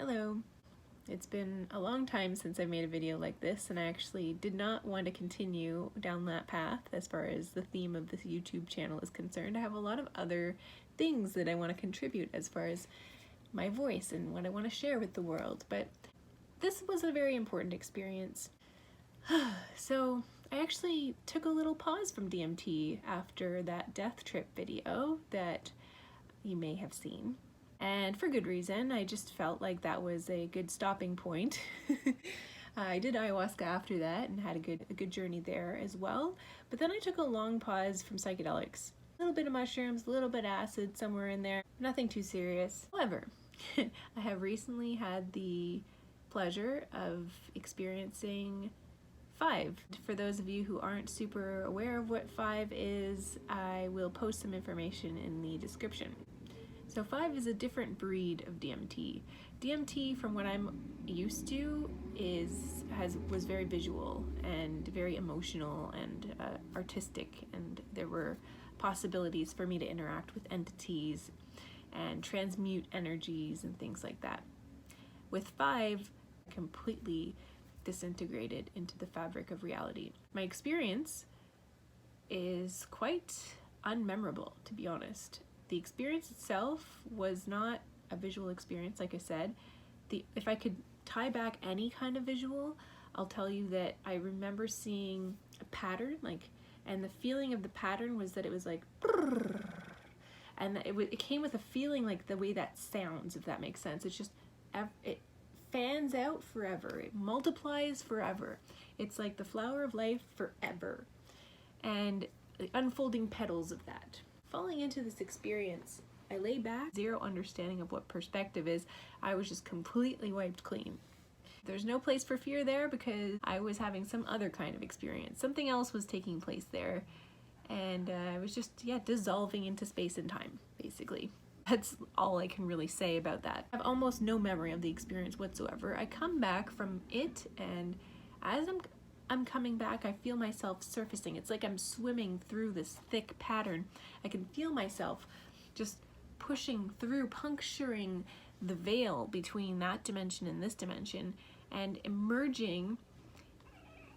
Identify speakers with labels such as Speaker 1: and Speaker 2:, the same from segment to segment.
Speaker 1: Hello. It's been a long time since I made a video like this, and I actually did not want to continue down that path as far as the theme of this YouTube channel is concerned. I have a lot of other things that I want to contribute as far as my voice and what I want to share with the world, but this was a very important experience. So I actually took a little pause from DMT after that death trip video that you may have seen. And for good reason. I just felt like that was a good stopping point. I did ayahuasca after that and had a good journey there as well. But then I took a long pause from psychedelics. A little bit of mushrooms, a little bit of acid somewhere in there. Nothing too serious. However, I have recently had the pleasure of experiencing 5. For those of you who aren't super aware of what 5 is, I will post some information in the description. So 5 is a different breed of DMT. DMT, from what I'm used to, was very visual and very emotional and artistic, and there were possibilities for me to interact with entities and transmute energies and things like that. With 5, completely disintegrated into the fabric of reality. My experience is quite unmemorable, to be honest. The experience itself was not a visual experience, like I said. If I could tie back any kind of visual, I'll tell you that I remember seeing a pattern, and the feeling of the pattern was that it was like, and it came with a feeling like the way that sounds, if that makes sense. It's just, it fans out forever. It multiplies forever. It's like the flower of life forever. And the unfolding petals of that. Falling into this experience, I lay back, zero understanding of what perspective is. I was just completely wiped clean. There's no place for fear there because I was having some other kind of experience. Something else was taking place there, and I was just, dissolving into space and time, basically. That's all I can really say about that. I have almost no memory of the experience whatsoever. I come back from it, and as I'm coming back, I feel myself surfacing. It's like I'm swimming through this thick pattern. I can feel myself just pushing through, puncturing the veil between that dimension and this dimension, and emerging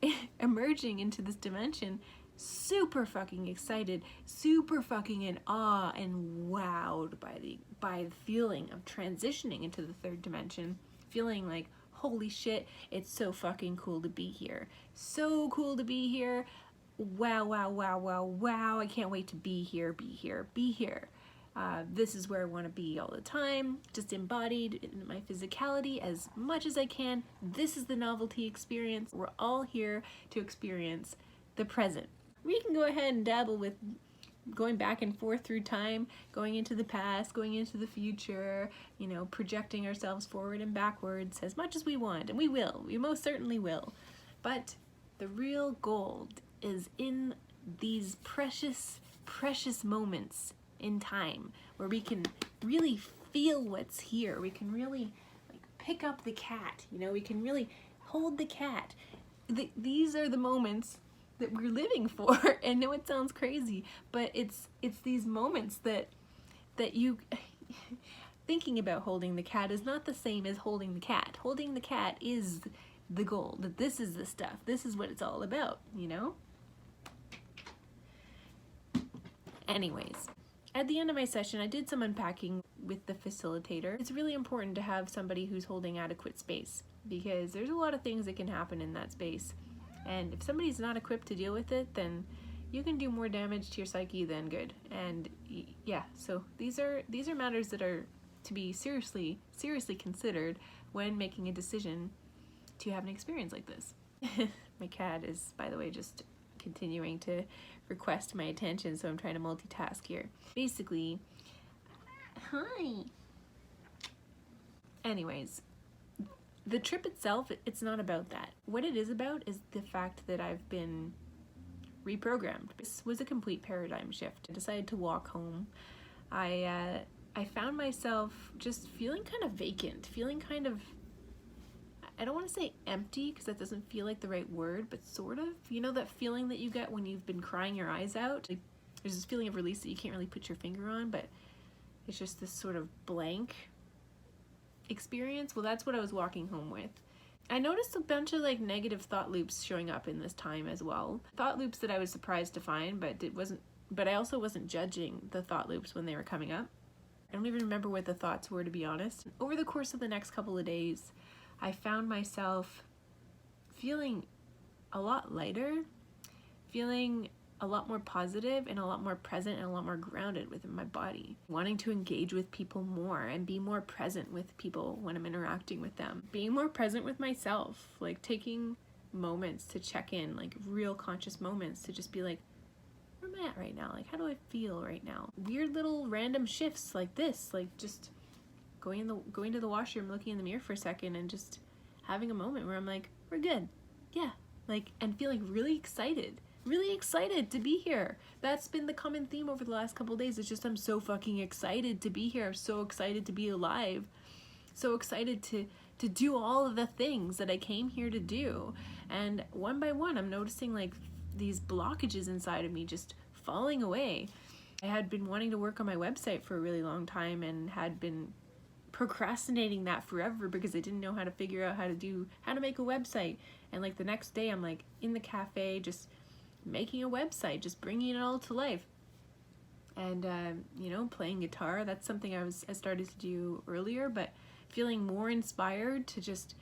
Speaker 1: into this dimension, super fucking excited, super fucking in awe and wowed by the feeling of transitioning into the third dimension, feeling like, holy shit, it's so fucking cool to be here. So cool to be here. Wow, wow, wow, wow, wow. I can't wait to be here, be here, be here. This is where I want to be all the time, just embodied in my physicality as much as I can. This is the novelty experience. We're all here to experience the present. We can go ahead and dabble with going back and forth through time, going into the past, going into the future, projecting ourselves forward and backwards as much as we want, and we will. We most certainly will. But the real gold is in these precious, precious moments in time where we can really feel what's here. We can really pick up the cat, we can really hold the cat. These are the moments that we're living for. I know it sounds crazy, but it's these moments that you thinking about holding the cat is not the same as holding the cat. Holding the cat is the goal. That this is the stuff. This is what it's all about, Anyways, at the end of my session, I did some unpacking with the facilitator. It's really important to have somebody who's holding adequate space because there's a lot of things that can happen in that space. And if somebody's not equipped to deal with it, then you can do more damage to your psyche than good. And yeah, so these are matters that are to be seriously considered when making a decision to have an experience like this. My cat is, by the way, just continuing to request my attention, so I'm trying to multitask here. Basically, hi. Anyways, the trip itself, it's not about that. What it is about is the fact that I've been reprogrammed. This was a complete paradigm shift. I decided to walk home. I found myself just feeling kind of vacant, feeling kind of, I don't want to say empty because that doesn't feel like the right word, but sort of. That feeling that you get when you've been crying your eyes out? There's this feeling of release that you can't really put your finger on, but it's just this sort of blank experience, well, that's what I was walking home with. I noticed a bunch of like negative thought loops showing up in this time as well. Thought loops that I was surprised to find, but I also wasn't judging the thought loops when they were coming up. I don't even remember what the thoughts were, to be honest. Over the course of the next couple of days, I found myself feeling a lot lighter, feeling a lot more positive and a lot more present and a lot more grounded within my body. Wanting to engage with people more and be more present with people when I'm interacting with them. Being more present with myself, like taking moments to check in, like real conscious moments to just be like, where am I at right now? Like, how do I feel right now? Weird little random shifts like this, like just going to the washroom, looking in the mirror for a second and just having a moment where I'm like, we're good. Yeah. Like, and feeling really excited to be here. That's been the common theme over the last couple of days. It's just I'm so fucking excited to be here. I'm so excited to be alive. So excited to do all of the things that I came here to do. And one by one, I'm noticing like these blockages inside of me just falling away. I had been wanting to work on my website for a really long time and had been procrastinating that forever because I didn't know how to figure out how to make a website. And like the next day I'm like in the cafe just making a website, just bringing it all to life. And you know, playing guitar, that's something I started to do earlier, but feeling more inspired to just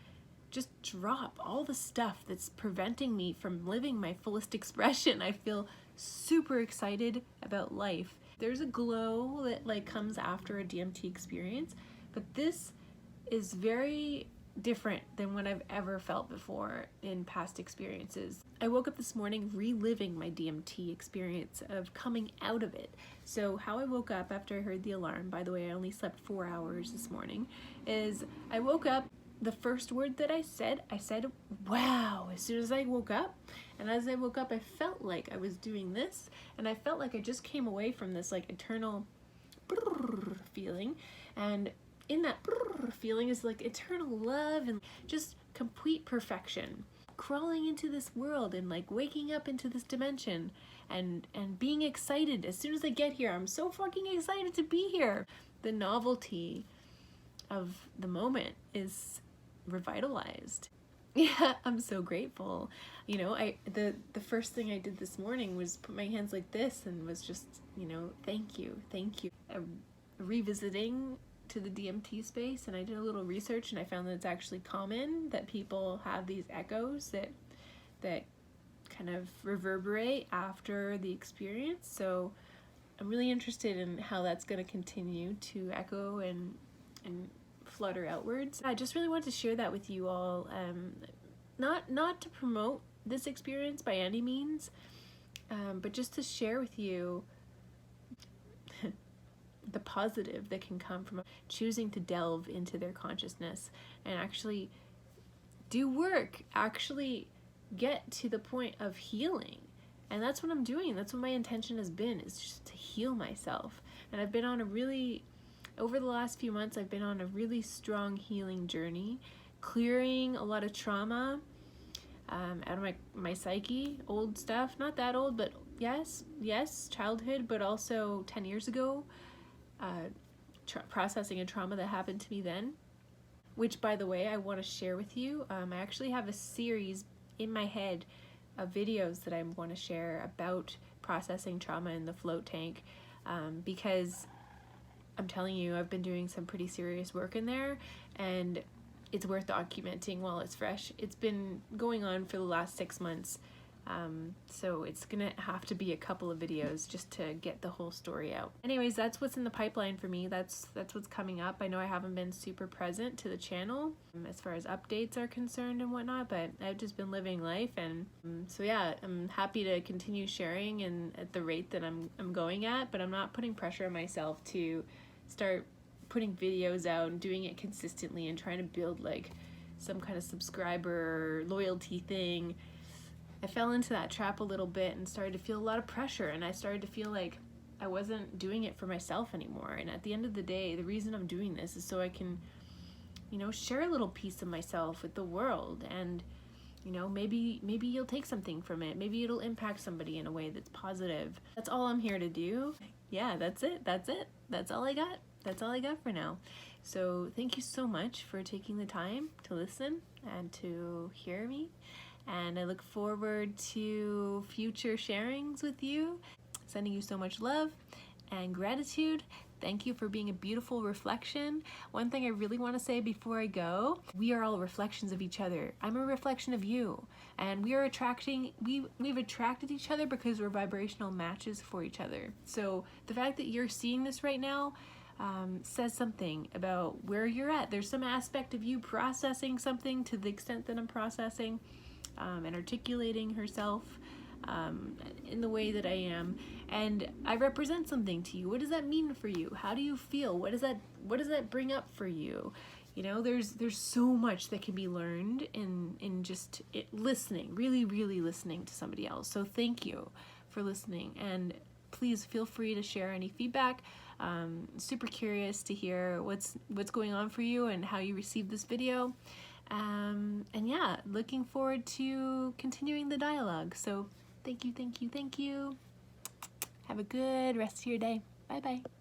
Speaker 1: drop all the stuff that's preventing me from living my fullest expression. I feel super excited about life. There's a glow that like comes after a DMT experience, but this is very different than what I've ever felt before in past experiences. I woke up this morning reliving my DMT experience of coming out of it. So how I woke up after I heard the alarm, by the way, I only slept 4 hours this morning, is I woke up, the first word that I said, wow, as soon as I woke up. And as I woke up, I felt like I was doing this, and I felt like I just came away from this like eternal feeling, and in that feeling is like eternal love and just complete perfection. Crawling into this world and like waking up into this dimension and being excited. As soon as I get here, I'm so fucking excited to be here. The novelty of the moment is revitalized. Yeah, I'm so grateful. You know, the first thing I did this morning was put my hands like this and was just, you know, thank you. Revisiting to the DMT space, and I did a little research and I found that it's actually common that people have these echoes that kind of reverberate after the experience. So I'm really interested in how that's going to continue to echo and flutter outwards. I just really wanted to share that with you all, not to promote this experience by any means, but just to share with you the positive that can come from choosing to delve into their consciousness and actually do work, actually get to the point of healing. And that's what I'm doing. That's what my intention has been, is just to heal myself. And I've been on over the last few months, I've been on a really strong healing journey, clearing a lot of trauma out of my psyche, old stuff, not that old, but yes, childhood, but also 10 years ago, processing a trauma that happened to me then, which, by the way, I want to share with you. I actually have a series in my head of videos that I want to share about processing trauma in the float tank, because I'm telling you, I've been doing some pretty serious work in there, and it's worth documenting while it's fresh. It's been going on for the last 6 months, so it's gonna have to be a couple of videos just to get the whole story out. Anyways, that's what's in the pipeline for me. That's what's coming up. I know I haven't been super present to the channel as far as updates are concerned and whatnot, but I've just been living life, and so yeah, I'm happy to continue sharing and at the rate that I'm going at, but I'm not putting pressure on myself to start putting videos out and doing it consistently and trying to build like some kind of subscriber loyalty thing. I fell into that trap a little bit and started to feel a lot of pressure, and I started to feel like I wasn't doing it for myself anymore. And at the end of the day, the reason I'm doing this is so I can, you know, share a little piece of myself with the world, and you know, maybe you'll take something from it. Maybe it'll impact somebody in a way that's positive. That's all I'm here to do. Yeah, that's it. That's all I got. that's all I got for now. So thank you so much for taking the time to listen and to hear me. And I look forward to future sharings with you. Sending you so much love and gratitude. Thank you for being a beautiful reflection. One thing I really want to say before I go, we are all reflections of each other. I'm a reflection of you, and we've attracted each other because we're vibrational matches for each other. So the fact that you're seeing this right now says something about where you're at. There's some aspect of you processing something to the extent that I'm processing and articulating herself in the way that I am, and I represent something to you. What does that mean for you? How do you feel? What does that bring up for you? You know, there's so much that can be learned in just listening, really listening to somebody else. So thank you for listening, and please feel free to share any feedback. Super curious to hear what's going on for you and how you received this video. And yeah, looking forward to continuing the dialogue. So thank you. Have a good rest of your day. Bye bye.